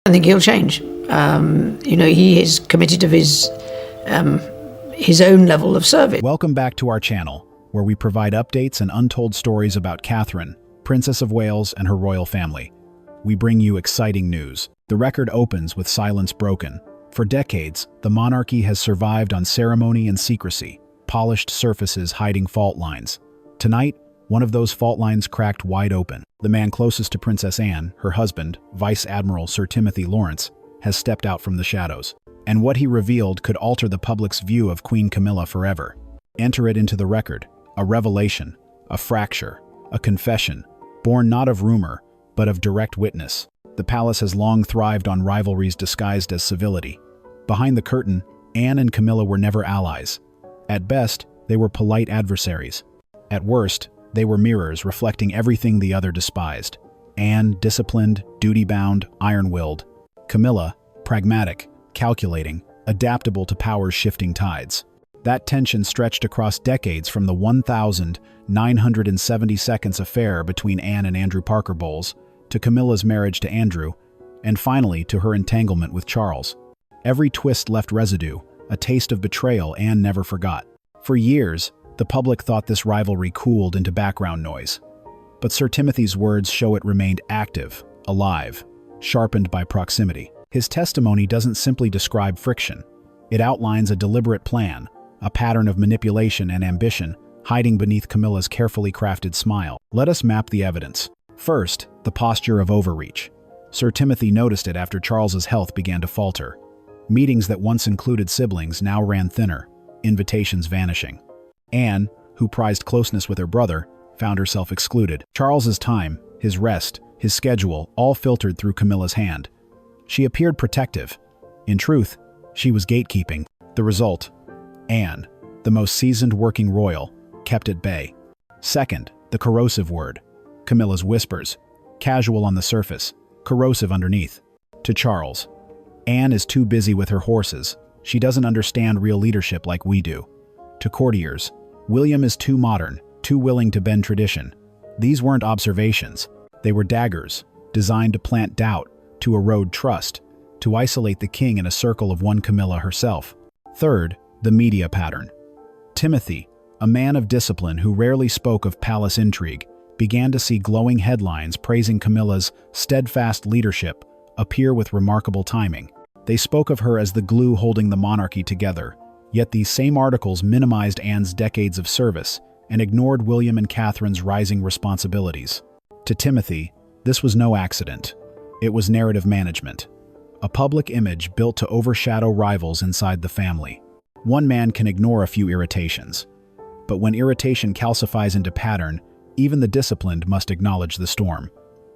I think he'll change. He is committed of his own level of service. Welcome back to our channel, where we provide updates and untold stories about Catherine, Princess of Wales, and her royal family. We bring you exciting news. The record opens with silence broken. For decades, the monarchy has survived on ceremony and secrecy, polished surfaces hiding fault lines. Tonight, one of those fault lines cracked wide open. The man closest to Princess Anne, her husband, Vice Admiral Sir Timothy Lawrence, has stepped out from the shadows. And what he revealed could alter the public's view of Queen Camilla forever. Enter it into the record, a revelation, a fracture, a confession, born not of rumor, but of direct witness. The palace has long thrived on rivalries disguised as civility. Behind the curtain, Anne and Camilla were never allies. At best, they were polite adversaries. At worst, they were mirrors reflecting everything the other despised. Anne, disciplined, duty-bound, iron-willed. Camilla, pragmatic, calculating, adaptable to power's shifting tides. That tension stretched across decades, from the 1,972nd affair between Anne and Andrew Parker Bowles, to Camilla's marriage to Andrew, and finally to her entanglement with Charles. Every twist left residue, a taste of betrayal Anne never forgot. For years, the public thought this rivalry cooled into background noise. But Sir Timothy's words show it remained active, alive, sharpened by proximity. His testimony doesn't simply describe friction. It outlines a deliberate plan, a pattern of manipulation and ambition, hiding beneath Camilla's carefully crafted smile. Let us map the evidence. First, the posture of overreach. Sir Timothy noticed it after Charles's health began to falter. Meetings that once included siblings now ran thinner, invitations vanishing. Anne, who prized closeness with her brother, found herself excluded. Charles's time, his rest, his schedule, all filtered through Camilla's hand. She appeared protective. In truth, she was gatekeeping. The result: Anne, the most seasoned working royal, kept at bay. Second, the corrosive word. Camilla's whispers, casual on the surface, corrosive underneath. To Charles: Anne is too busy with her horses. She doesn't understand real leadership like we do. To courtiers: William is too modern, too willing to bend tradition. These weren't observations. They were daggers, designed to plant doubt, to erode trust, to isolate the king in a circle of one Camilla herself. Third, the media pattern. Timothy, a man of discipline who rarely spoke of palace intrigue, began to see glowing headlines praising Camilla's steadfast leadership appear with remarkable timing. They spoke of her as the glue holding the monarchy together. Yet these same articles minimized Anne's decades of service and ignored William and Catherine's rising responsibilities. To Timothy, this was no accident. It was narrative management, a public image built to overshadow rivals inside the family. One man can ignore a few irritations, but when irritation calcifies into pattern, even the disciplined must acknowledge the storm.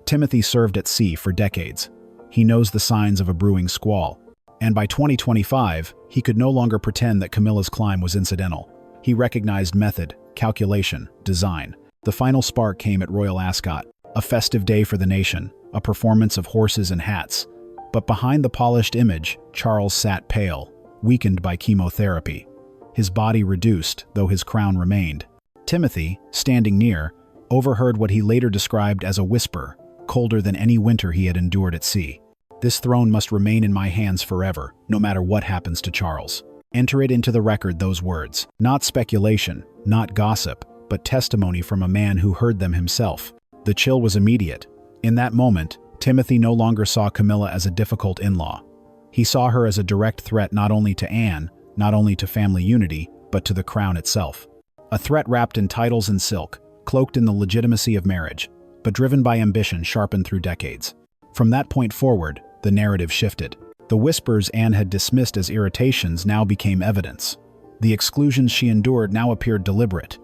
Timothy served at sea for decades. He knows the signs of a brewing squall. And by 2025, he could no longer pretend that Camilla's climb was incidental. He recognized method, calculation, design. The final spark came at Royal Ascot, a festive day for the nation, a performance of horses and hats. But behind the polished image, Charles sat pale, weakened by chemotherapy. His body reduced, though his crown remained. Timothy, standing near, overheard what he later described as a whisper, colder than any winter he had endured at sea. This throne must remain in my hands forever, no matter what happens to Charles. Enter it into the record, those words. Not speculation, not gossip, but testimony from a man who heard them himself. The chill was immediate. In that moment, Timothy no longer saw Camilla as a difficult in-law. He saw her as a direct threat not only to Anne, not only to family unity, but to the crown itself. A threat wrapped in titles and silk, cloaked in the legitimacy of marriage, but driven by ambition sharpened through decades. From that point forward, the narrative shifted. The whispers Anne had dismissed as irritations now became evidence. The exclusions she endured now appeared deliberate.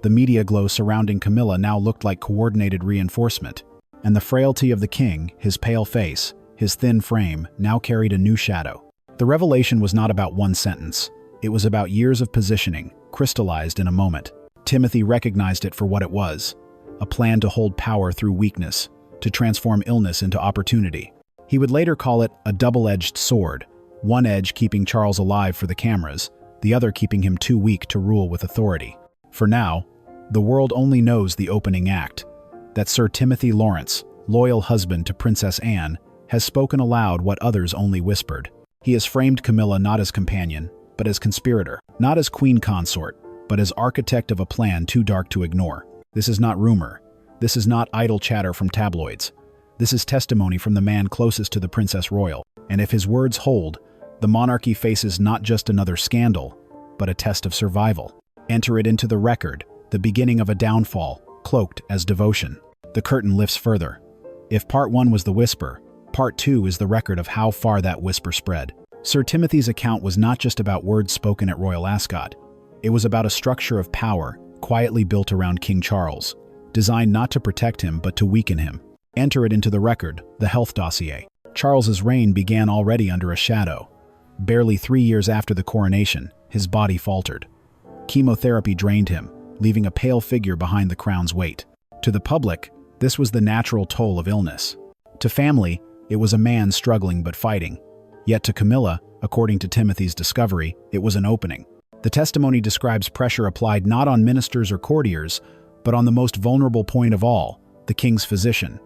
The media glow surrounding Camilla now looked like coordinated reinforcement. And the frailty of the king, his pale face, his thin frame, now carried a new shadow. The revelation was not about one sentence. It was about years of positioning, crystallized in a moment. Timothy recognized it for what it was: a plan to hold power through weakness, to transform illness into opportunity. He would later call it a double-edged sword, one edge keeping Charles alive for the cameras, the other keeping him too weak to rule with authority. For now, the world only knows the opening act, that Sir Timothy Lawrence, loyal husband to Princess Anne, has spoken aloud what others only whispered. He has framed Camilla not as companion, but as conspirator, not as queen consort, but as architect of a plan too dark to ignore. This is not rumor. This is not idle chatter from tabloids. This is testimony from the man closest to the Princess Royal. And if his words hold, the monarchy faces not just another scandal, but a test of survival. Enter it into the record, the beginning of a downfall, cloaked as devotion. The curtain lifts further. If part 1 was the whisper, part 2 is the record of how far that whisper spread. Sir Timothy's account was not just about words spoken at Royal Ascot. It was about a structure of power, quietly built around King Charles, designed not to protect him but to weaken him. Enter it into the record, the health dossier. Charles's reign began already under a shadow. Barely 3 years after the coronation, his body faltered. Chemotherapy drained him, leaving a pale figure behind the crown's weight. To the public, this was the natural toll of illness. To family, it was a man struggling but fighting. Yet to Camilla, according to Timothy's discovery, it was an opening. The testimony describes pressure applied not on ministers or courtiers, but on the most vulnerable point of all, the king's physician.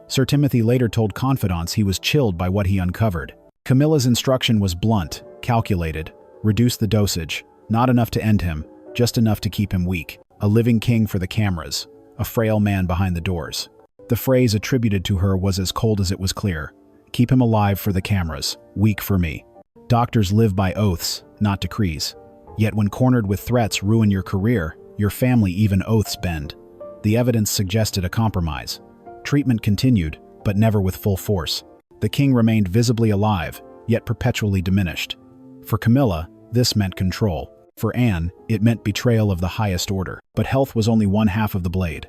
Sir Timothy later told confidants he was chilled by what he uncovered. Camilla's instruction was blunt, calculated: reduce the dosage, not enough to end him, just enough to keep him weak. A living king for the cameras, a frail man behind the doors. The phrase attributed to her was as cold as it was clear: keep him alive for the cameras, weak for me. Doctors live by oaths, not decrees. Yet when cornered with threats ruin your career, your family, even oaths bend. The evidence suggested a compromise. Treatment continued, but never with full force. The king remained visibly alive, yet perpetually diminished. For Camilla, this meant control. For Anne, it meant betrayal of the highest order. But health was only one half of the blade.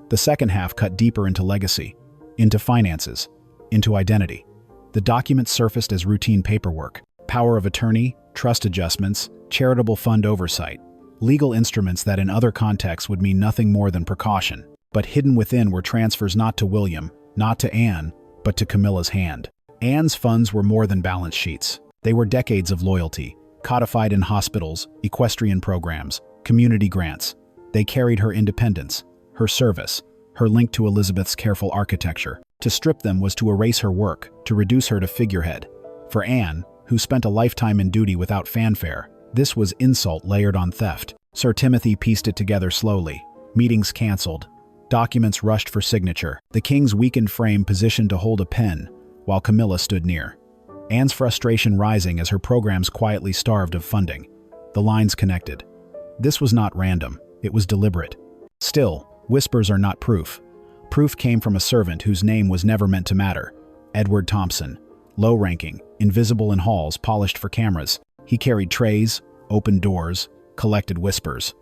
The second half cut deeper into legacy, into finances, into identity. The documents surfaced as routine paperwork: power of attorney, trust adjustments, charitable fund oversight, legal instruments that in other contexts would mean nothing more than precaution. But hidden within were transfers not to William, not to Anne, but to Camilla's hand. Anne's funds were more than balance sheets. They were decades of loyalty, codified in hospitals, equestrian programs, community grants. They carried her independence, her service, her link to Elizabeth's careful architecture. To strip them was to erase her work, to reduce her to figurehead. For Anne, who spent a lifetime in duty without fanfare, this was insult layered on theft. Sir Timothy pieced it together slowly. Meetings cancelled. Documents rushed for signature. The king's weakened frame positioned to hold a pen, while Camilla stood near. Anne's frustration rising as her programs quietly starved of funding. The lines connected. This was not random. It was deliberate. Still, whispers are not proof. Proof came from a servant whose name was never meant to matter: Edward Thompson. Low-ranking, invisible in halls, polished for cameras. He carried trays, opened doors, collected whispers.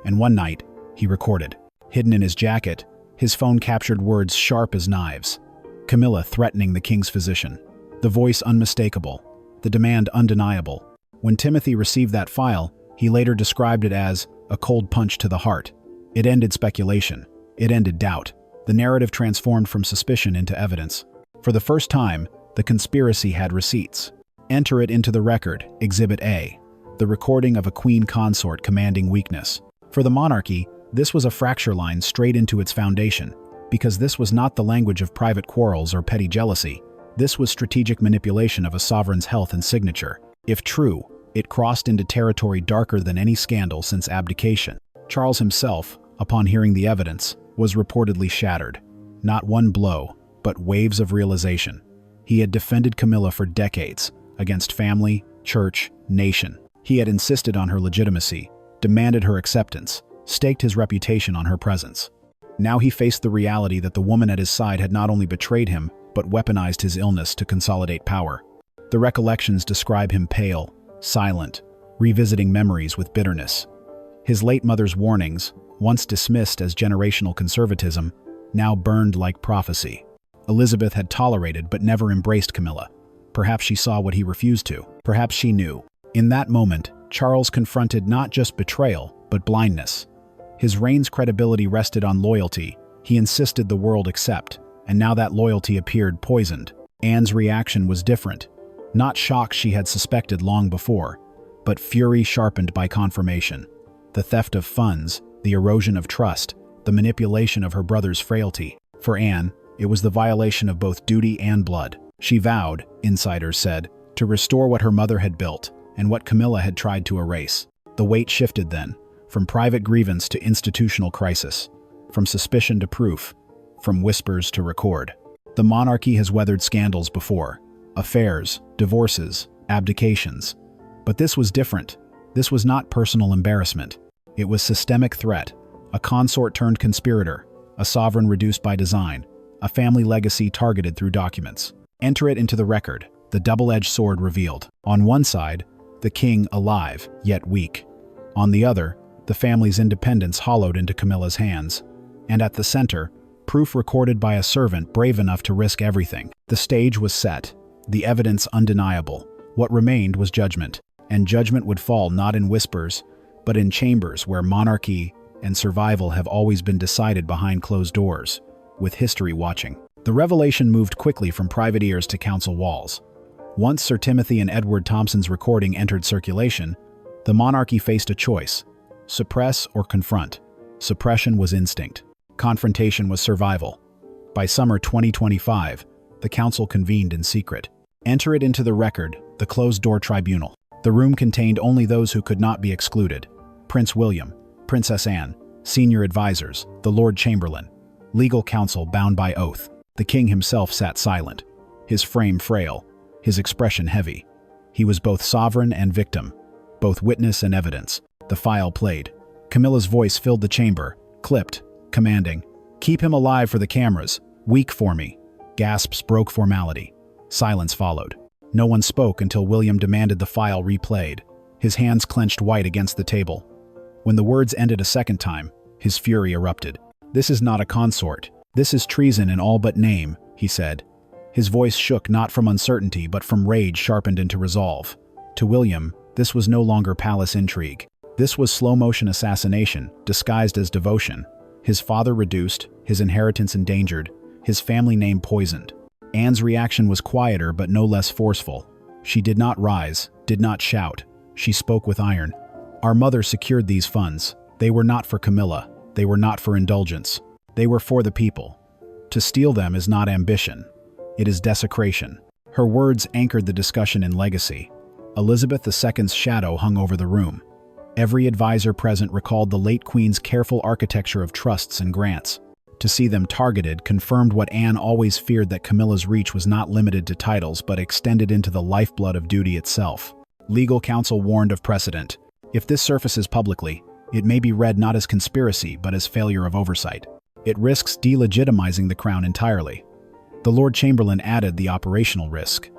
And one night, he recorded. Hidden in his jacket, his phone captured words sharp as knives. Camilla threatening the king's physician. The voice unmistakable, the demand undeniable. When Timothy received that file, he later described it as a cold punch to the heart. It ended speculation. It ended doubt. The narrative transformed from suspicion into evidence. For the first time, the conspiracy had receipts. Enter it into the record, Exhibit A, the recording of a queen consort commanding weakness. For the monarchy, this was a fracture line straight into its foundation, because this was not the language of private quarrels or petty jealousy. This was strategic manipulation of a sovereign's health and signature. If true, it crossed into territory darker than any scandal since abdication. Charles himself, upon hearing the evidence, was reportedly shattered. Not one blow, but waves of realization. He had defended Camilla for decades, against family, church, nation. He had insisted on her legitimacy, demanded her acceptance, staked his reputation on her presence. Now he faced the reality that the woman at his side had not only betrayed him, but weaponized his illness to consolidate power. The recollections describe him pale, silent, revisiting memories with bitterness. His late mother's warnings, once dismissed as generational conservatism, now burned like prophecy. Elizabeth had tolerated but never embraced Camilla. Perhaps she saw what he refused to. Perhaps she knew. In that moment, Charles confronted not just betrayal, but blindness. His reign's credibility rested on loyalty. He insisted the world accept, and now that loyalty appeared poisoned. Anne's reaction was different. Not shock she had suspected long before, but fury sharpened by confirmation. The theft of funds, the erosion of trust, the manipulation of her brother's frailty. For Anne, it was the violation of both duty and blood. She vowed, insiders said, to restore what her mother had built and what Camilla had tried to erase. The weight shifted then, from private grievance to institutional crisis, from suspicion to proof, from whispers to record. The monarchy has weathered scandals before, affairs, divorces, abdications. But this was different. This was not personal embarrassment. It was systemic threat, a consort turned conspirator, a sovereign reduced by design, a family legacy targeted through documents. Enter it into the record, the double-edged sword revealed. On one side, the king alive, yet weak. On the other, the family's independence hollowed into Camilla's hands. And at the center, proof recorded by a servant brave enough to risk everything. The stage was set, the evidence undeniable. What remained was judgment. And judgment would fall not in whispers, but in chambers where monarchy and survival have always been decided behind closed doors, with history watching. The revelation moved quickly from private ears to council walls. Once Sir Timothy and Edward Thompson's recording entered circulation, the monarchy faced a choice: suppress or confront. Suppression was instinct. Confrontation was survival. By summer 2025, the council convened in secret. Enter it into the record, the closed-door tribunal. The room contained only those who could not be excluded: Prince William, Princess Anne, senior advisors, the Lord Chamberlain, legal counsel bound by oath. The king himself sat silent, his frame frail, his expression heavy. He was both sovereign and victim, both witness and evidence. The file played. Camilla's voice filled the chamber, clipped, commanding, "Keep him alive for the cameras. Weak for me." Gasps broke formality. Silence followed. No one spoke until William demanded the file replayed, his hands clenched white against the table. When the words ended a second time, his fury erupted. "This is not a consort. This is treason in all but name," he said. His voice shook not from uncertainty but from rage sharpened into resolve. To William, this was no longer palace intrigue. This was slow-motion assassination, disguised as devotion. His father reduced, his inheritance endangered, his family name poisoned. Anne's reaction was quieter but no less forceful. She did not rise, did not shout. She spoke with iron. "Our mother secured these funds. They were not for Camilla. They were not for indulgence. They were for the people. To steal them is not ambition. It is desecration." Her words anchored the discussion in legacy. Elizabeth II's shadow hung over the room. Every advisor present recalled the late Queen's careful architecture of trusts and grants. To see them targeted confirmed what Anne always feared, that Camilla's reach was not limited to titles but extended into the lifeblood of duty itself. Legal counsel warned of precedent. If this surfaces publicly, it may be read not as conspiracy but as failure of oversight. It risks delegitimizing the crown entirely. The Lord Chamberlain added the operational risk.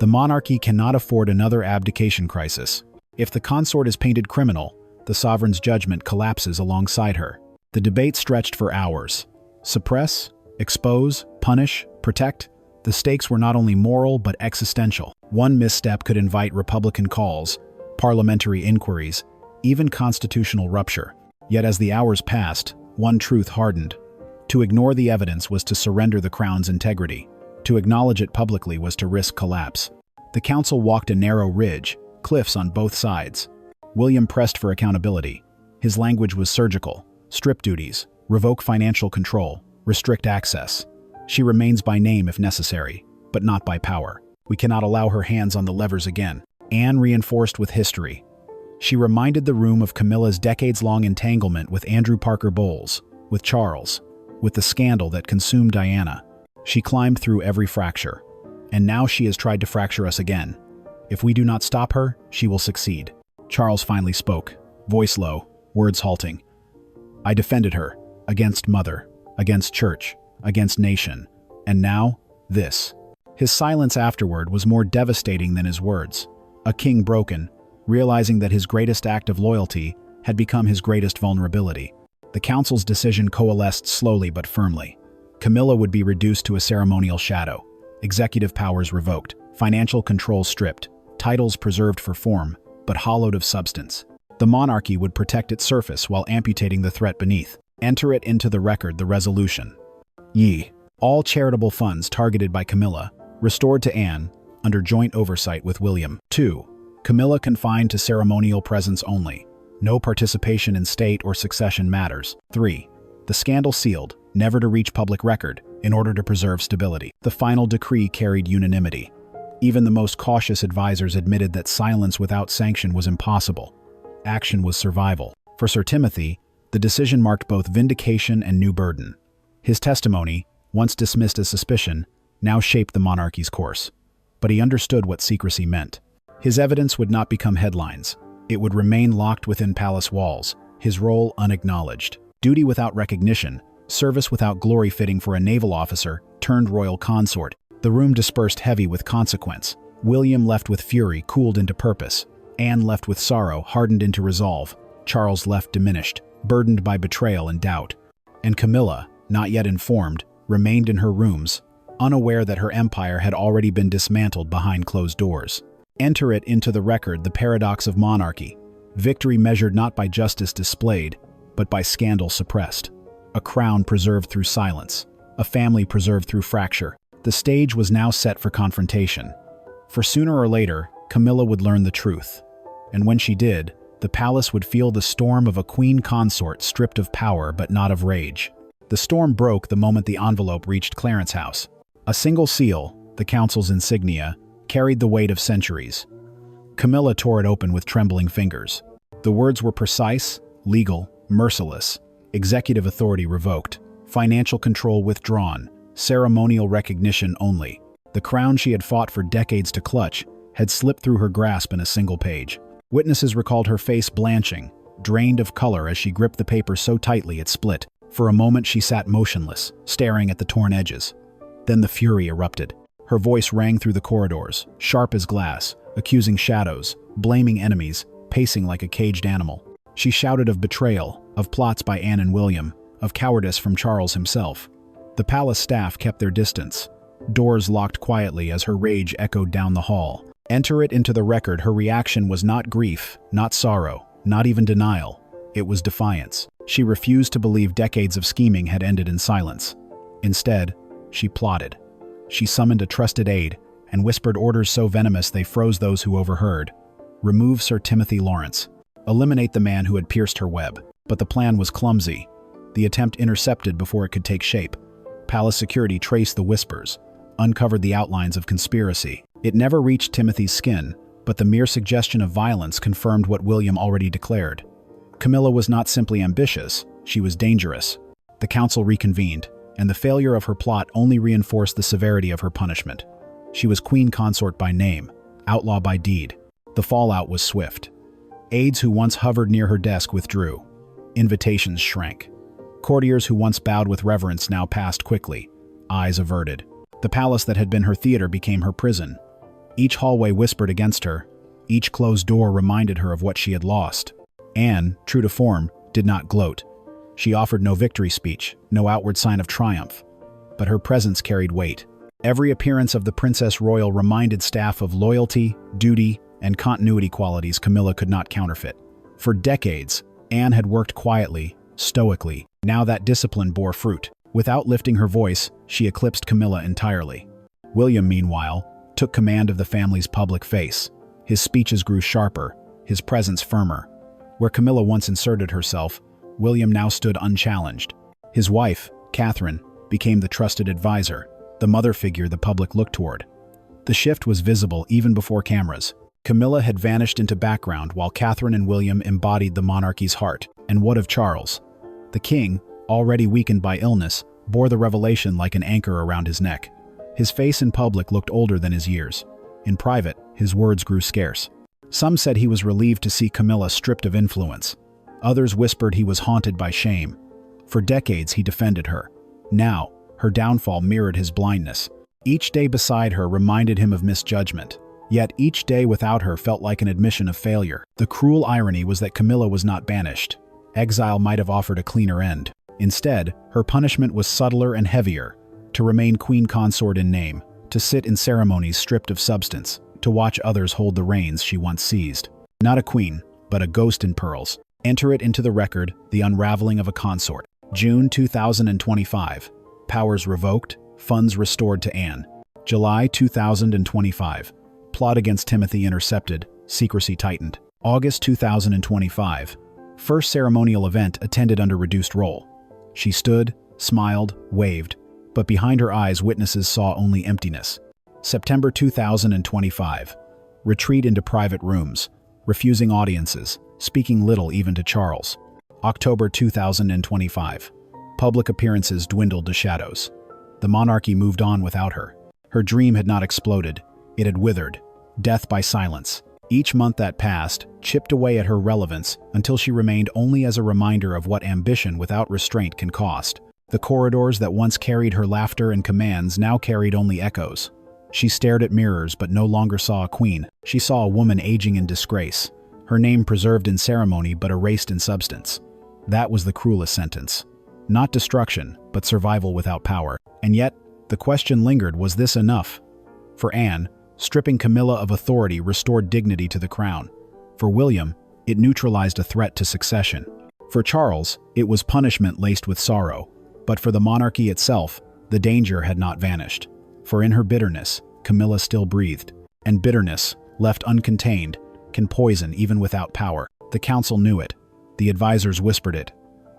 The monarchy cannot afford another abdication crisis. If the consort is painted criminal, the sovereign's judgment collapses alongside her. The debate stretched for hours. Suppress, expose, punish, protect. The stakes were not only moral but existential. One misstep could invite Republican calls, parliamentary inquiries, even constitutional rupture. Yet as the hours passed, one truth hardened. To ignore the evidence was to surrender the crown's integrity. To acknowledge it publicly was to risk collapse. The council walked a narrow ridge, cliffs on both sides. William pressed for accountability. His language was surgical. Strip duties, revoke financial control, restrict access. She remains by name if necessary, but not by power. We cannot allow her hands on the levers again. Anne reinforced with history. She reminded the room of Camilla's decades-long entanglement with Andrew Parker Bowles, with Charles, with the scandal that consumed Diana. She climbed through every fracture. And now she has tried to fracture us again. If we do not stop her, she will succeed. Charles finally spoke, voice low, words halting. "I defended her, against mother, against church, against nation, and now, this." His silence afterward was more devastating than his words. A king broken, realizing that his greatest act of loyalty had become his greatest vulnerability. The council's decision coalesced slowly but firmly. Camilla would be reduced to a ceremonial shadow, executive powers revoked, financial control stripped, titles preserved for form, but hollowed of substance. The monarchy would protect its surface while amputating the threat beneath. Enter it into the record the resolution. All charitable funds targeted by Camilla, restored to Anne, under joint oversight with William. 2. Camilla confined to ceremonial presence only. No participation in state or succession matters. 3. The scandal sealed, never to reach public record, in order to preserve stability. The final decree carried unanimity. Even the most cautious advisors admitted that silence without sanction was impossible. Action was survival. For Sir Timothy, the decision marked both vindication and new burden. His testimony, once dismissed as suspicion, now shaped the monarchy's course. But he understood what secrecy meant. His evidence would not become headlines. It would remain locked within palace walls, his role unacknowledged. Duty without recognition, service without glory fitting for a naval officer turned royal consort. The room dispersed heavy with consequence. William left with fury, cooled into purpose. Anne left with sorrow, hardened into resolve. Charles left diminished, burdened by betrayal and doubt. And Camilla, not yet informed, remained in her rooms, unaware that her empire had already been dismantled behind closed doors. Enter it into the record the paradox of monarchy. Victory measured not by justice displayed, but by scandal suppressed. A crown preserved through silence. A family preserved through fracture. The stage was now set for confrontation. For sooner or later, Camilla would learn the truth. And when she did, the palace would feel the storm of a queen consort stripped of power but not of rage. The storm broke the moment the envelope reached Clarence house. A single seal, the council's insignia, carried the weight of centuries. Camilla tore it open with trembling fingers. The words were precise, legal, merciless. Executive authority revoked. Financial control withdrawn. Ceremonial recognition only. The crown she had fought for decades to clutch had slipped through her grasp in a single page. Witnesses recalled her face blanching, drained of color as she gripped the paper so tightly it split. For a moment she sat motionless, staring at the torn edges. Then the fury erupted. Her voice rang through the corridors, sharp as glass, accusing shadows, blaming enemies, pacing like a caged animal. She shouted of betrayal, of plots by Anne and William, of cowardice from Charles himself. The palace staff kept their distance. Doors locked quietly as her rage echoed down the hall. Enter it into the record, her reaction was not grief, not sorrow, not even denial. It was defiance. She refused to believe decades of scheming had ended in silence. Instead, she plotted. She summoned a trusted aide and whispered orders so venomous they froze those who overheard. Remove Sir Timothy Lawrence. Eliminate the man who had pierced her web. But the plan was clumsy. The attempt intercepted before it could take shape. Palace security traced the whispers, uncovered the outlines of conspiracy. It never reached Timothy's skin, but the mere suggestion of violence confirmed what William already declared. Camilla was not simply ambitious, she was dangerous. The council reconvened, and the failure of her plot only reinforced the severity of her punishment. She was queen consort by name, outlaw by deed. The fallout was swift. Aides who once hovered near her desk withdrew. Invitations shrank. Courtiers who once bowed with reverence now passed quickly, eyes averted. The palace that had been her theater became her prison. Each hallway whispered against her. Each closed door reminded her of what she had lost. Anne, true to form, did not gloat. She offered no victory speech, no outward sign of triumph. But her presence carried weight. Every appearance of the Princess Royal reminded staff of loyalty, duty, and continuity qualities Camilla could not counterfeit. For decades, Anne had worked quietly, stoically. Now that discipline bore fruit. Without lifting her voice, she eclipsed Camilla entirely. William, meanwhile, took command of the family's public face. His speeches grew sharper, his presence firmer. Where Camilla once inserted herself, William now stood unchallenged. His wife, Catherine, became the trusted advisor, the mother figure the public looked toward. The shift was visible even before cameras. Camilla had vanished into background while Catherine and William embodied the monarchy's heart. And what of Charles? The king, already weakened by illness, bore the revelation like an anchor around his neck. His face in public looked older than his years. In private, his words grew scarce. Some said he was relieved to see Camilla stripped of influence. Others whispered he was haunted by shame. For decades he defended her. Now, her downfall mirrored his blindness. Each day beside her reminded him of misjudgment. Yet each day without her felt like an admission of failure. The cruel irony was that Camilla was not banished. Exile might have offered a cleaner end. Instead, her punishment was subtler and heavier. To remain queen consort in name, to sit in ceremonies stripped of substance, to watch others hold the reins she once seized. Not a queen, but a ghost in pearls. Enter it into the record, the unraveling of a consort. June 2025. Powers revoked, funds restored to Anne. July 2025. Plot against Timothy intercepted, secrecy tightened. August 2025. First ceremonial event attended under reduced role. She stood, smiled, waved. but behind her eyes witnesses saw only emptiness. September 2025. Retreat into private rooms, refusing audiences, speaking little even to Charles. October 2025. Public appearances dwindled to shadows. The monarchy moved on without her. Her dream had not exploded, it had withered. Death by silence. Each month that passed chipped away at her relevance until she remained only as a reminder of what ambition without restraint can cost. The corridors that once carried her laughter and commands now carried only echoes. She stared at mirrors but no longer saw a queen. She saw a woman aging in disgrace, her name preserved in ceremony but erased in substance. That was the cruelest sentence. Not destruction, but survival without power. And yet, the question lingered, was this enough? For Anne, stripping Camilla of authority restored dignity to the crown. For William, it neutralized a threat to succession. For Charles, it was punishment laced with sorrow. But for the monarchy itself, the danger had not vanished. For in her bitterness, Camilla still breathed. And bitterness, left uncontained, can poison even without power. The council knew it. The advisors whispered it.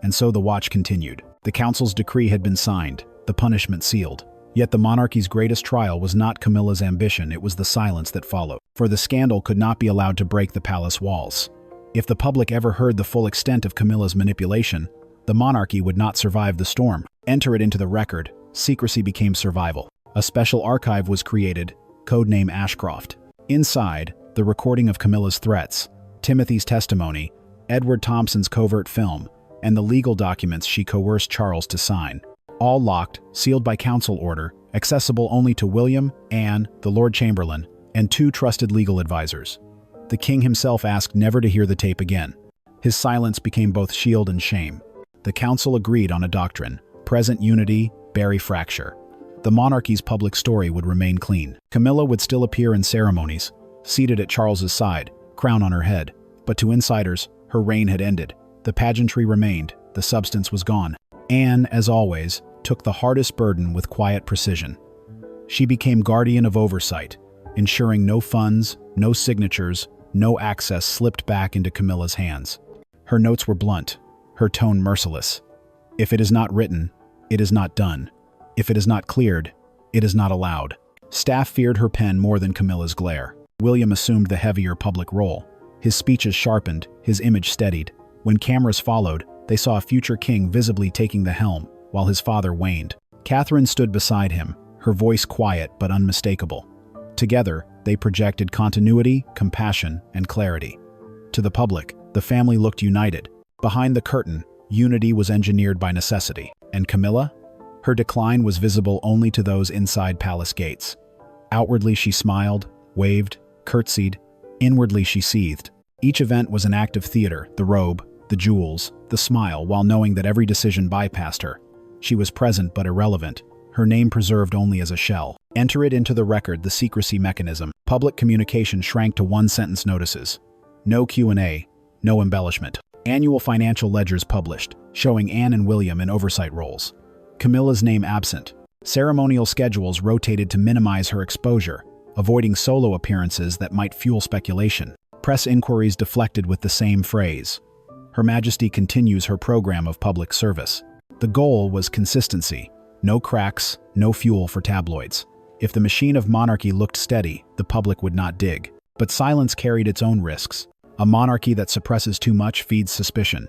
And so the watch continued. The council's decree had been signed, the punishment sealed. Yet the monarchy's greatest trial was not Camilla's ambition, it was the silence that followed. For the scandal could not be allowed to break the palace walls. If the public ever heard the full extent of Camilla's manipulation, the monarchy would not survive the storm. Enter it into the record, secrecy became survival. A special archive was created, codename Ashcroft. Inside, the recording of Camilla's threats, Timothy's testimony, Edward Thompson's covert film, and the legal documents she coerced Charles to sign. All locked, sealed by council order, accessible only to William, Anne, the Lord Chamberlain, and 2 trusted legal advisors. The king himself asked never to hear the tape again. His silence became both shield and shame. The council agreed on a doctrine: present unity, bury fracture. The monarchy's public story would remain clean. Camilla would still appear in ceremonies, seated at Charles's side, crown on her head. But to insiders, her reign had ended. The pageantry remained, the substance was gone. Anne, as always, took the hardest burden with quiet precision. She became guardian of oversight, ensuring no funds, no signatures, no access slipped back into Camilla's hands. Her notes were blunt, her tone merciless. If it is not written, it is not done. If it is not cleared, it is not allowed. Staff feared her pen more than Camilla's glare. William assumed the heavier public role. His speeches sharpened, his image steadied. When cameras followed, they saw a future king visibly taking the helm, while his father waned. Catherine stood beside him, her voice quiet but unmistakable. Together, they projected continuity, compassion, and clarity. To the public, the family looked united. Behind the curtain, unity was engineered by necessity. And Camilla? Her decline was visible only to those inside palace gates. Outwardly she smiled, waved, curtsied. Inwardly she seethed. Each event was an act of theater: the robe, the jewels, the smile, while knowing that every decision bypassed her. She was present but irrelevant, her name preserved only as a shell. Enter it into the record, the secrecy mechanism. Public communication shrank to 1-sentence notices. No Q&A, no embellishment. Annual financial ledgers published, showing Anne and William in oversight roles. Camilla's name absent. Ceremonial schedules rotated to minimize her exposure, avoiding solo appearances that might fuel speculation. Press inquiries deflected with the same phrase: Her Majesty continues her program of public service. The goal was consistency. No cracks, no fuel for tabloids. If the machine of monarchy looked steady, the public would not dig. But silence carried its own risks. A monarchy that suppresses too much feeds suspicion.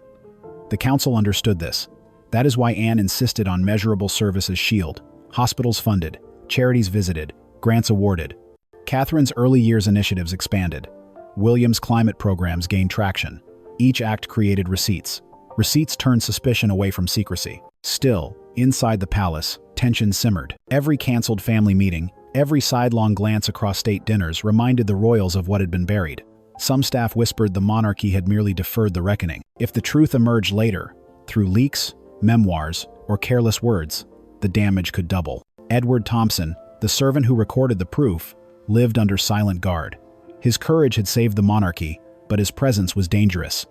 The council understood this. That is why Anne insisted on measurable service as shield. Hospitals funded, charities visited, grants awarded. Catherine's early years initiatives expanded. William's climate programs gained traction. Each act created receipts. Receipts turned suspicion away from secrecy. Still, inside the palace, tension simmered. Every cancelled family meeting, every sidelong glance across state dinners reminded the royals of what had been buried. Some staff whispered the monarchy had merely deferred the reckoning. If the truth emerged later, through leaks, memoirs, or careless words, the damage could double. Edward Thompson, the servant who recorded the proof, lived under silent guard. His courage had saved the monarchy, but his presence was dangerous.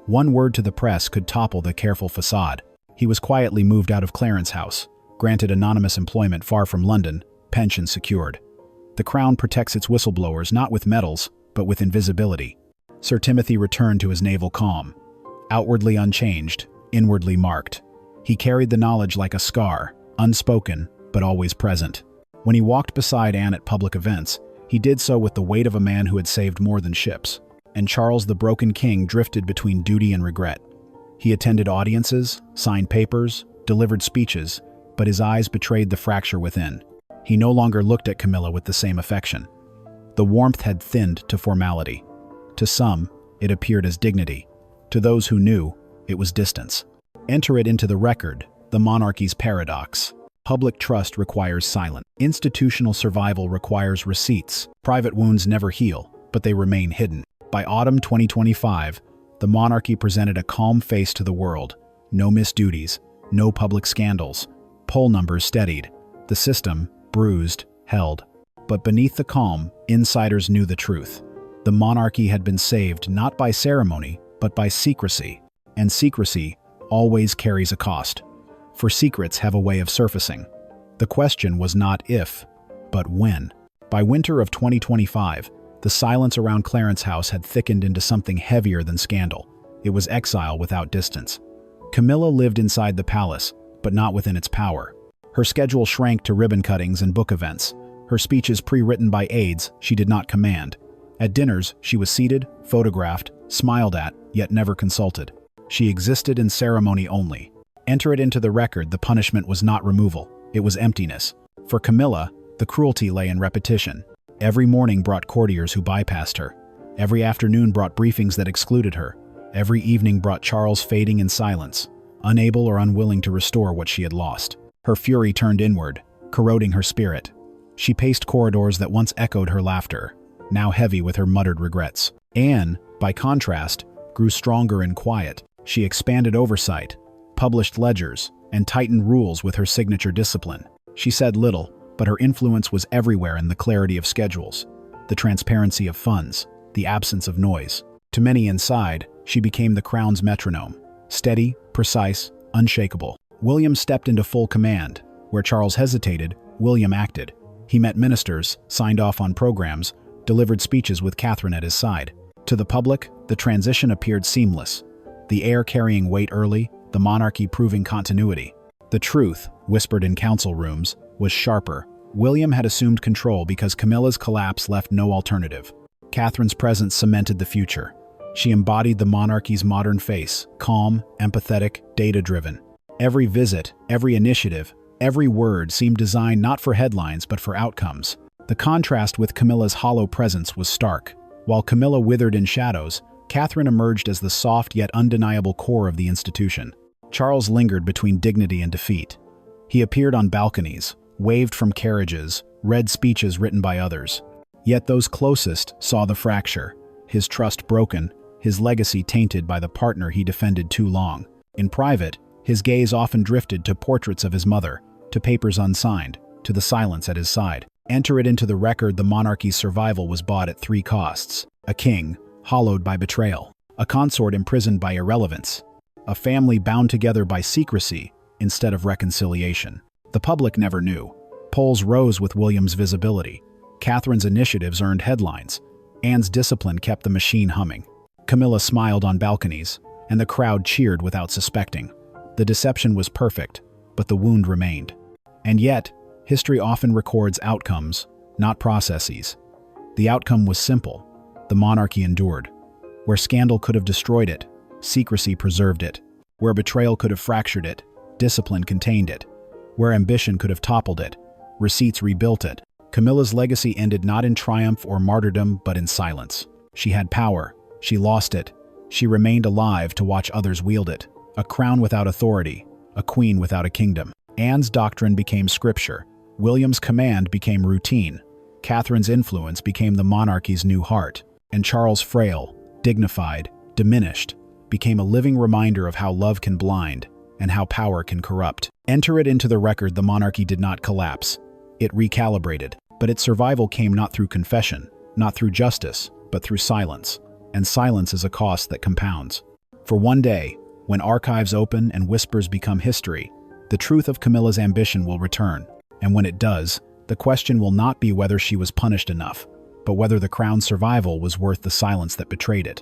One word to the press could topple the careful facade. He was quietly moved out of Clarence House, granted anonymous employment far from London, pension secured. The crown protects its whistleblowers not with medals, but with invisibility. Sir Timothy returned to his naval calm. Outwardly unchanged, inwardly marked. He carried the knowledge like a scar, unspoken, but always present. When he walked beside Anne at public events, he did so with the weight of a man who had saved more than ships. And Charles the broken king drifted between duty and regret. He attended audiences, signed papers, delivered speeches, but his eyes betrayed the fracture within. He no longer looked at Camilla with the same affection. The warmth had thinned to formality. To some, it appeared as dignity. To those who knew, it was distance. Enter it into the record, the monarchy's paradox. Public trust requires silence. Institutional survival requires receipts. Private wounds never heal, but they remain hidden. By autumn 2025, the monarchy presented a calm face to the world. No missed duties, no public scandals. Poll numbers steadied. The system, bruised, held. But beneath the calm, insiders knew the truth. The monarchy had been saved not by ceremony, but by secrecy. And secrecy always carries a cost. For secrets have a way of surfacing. The question was not if, but when. By winter of 2025, the silence around Clarence house had thickened into something heavier than scandal. It was exile without distance. Camilla lived inside the palace, but not within its power. Her schedule shrank to ribbon cuttings and book events. Her speeches pre-written by aides she did not command. At dinners, she was seated, photographed, smiled at, yet never consulted. She existed in ceremony only. Enter it into the record, the punishment was not removal, it was emptiness. For Camilla, the cruelty lay in repetition. Every morning brought courtiers who bypassed her. Every afternoon brought briefings that excluded her. Every evening brought Charles fading in silence, unable or unwilling to restore what she had lost. Her fury turned inward, corroding her spirit. She paced corridors that once echoed her laughter, now heavy with her muttered regrets. Anne, by contrast, grew stronger and quiet. She expanded oversight, published ledgers, and tightened rules with her signature discipline. She said little, but her influence was everywhere in the clarity of schedules, the transparency of funds, the absence of noise. To many inside, she became the crown's metronome, steady, precise, unshakable. William stepped into full command. Where Charles hesitated, William acted. He met ministers, signed off on programs, delivered speeches with Catherine at his side. To the public, the transition appeared seamless. The heir carrying weight early, the monarchy proving continuity. The truth, whispered in council rooms, was sharper. William had assumed control because Camilla's collapse left no alternative. Catherine's presence cemented the future. She embodied the monarchy's modern face, calm, empathetic, data-driven. Every visit, every initiative, every word seemed designed not for headlines but for outcomes. The contrast with Camilla's hollow presence was stark. While Camilla withered in shadows, Catherine emerged as the soft yet undeniable core of the institution. Charles lingered between dignity and defeat. He appeared on balconies, waved from carriages, read speeches written by others. Yet those closest saw the fracture, his trust broken, his legacy tainted by the partner he defended too long. In private, his gaze often drifted to portraits of his mother, to papers unsigned, to the silence at his side. Enter it into the record, the monarchy's survival was bought at three costs. A king, hollowed by betrayal. A consort imprisoned by irrelevance. A family bound together by secrecy instead of reconciliation. The public never knew. Polls rose with William's visibility. Catherine's initiatives earned headlines. Anne's discipline kept the machine humming. Camilla smiled on balconies, and the crowd cheered without suspecting. The deception was perfect, but the wound remained. And yet, history often records outcomes, not processes. The outcome was simple. The monarchy endured. Where scandal could have destroyed it, secrecy preserved it. Where betrayal could have fractured it, discipline contained it. Where ambition could have toppled it, receipts rebuilt it. Camilla's legacy ended not in triumph or martyrdom, but in silence. She had power. She lost it. She remained alive to watch others wield it. A crown without authority, a queen without a kingdom. Anne's doctrine became scripture. William's command became routine. Catherine's influence became the monarchy's new heart. And Charles, frail, dignified, diminished, became a living reminder of how love can blind and how power can corrupt. Enter it into the record, the monarchy did not collapse. It recalibrated. But its survival came not through confession, not through justice, but through silence. And silence is a cost that compounds. For one day, when archives open and whispers become history, the truth of Camilla's ambition will return. And when it does, the question will not be whether she was punished enough, but whether the crown's survival was worth the silence that betrayed it.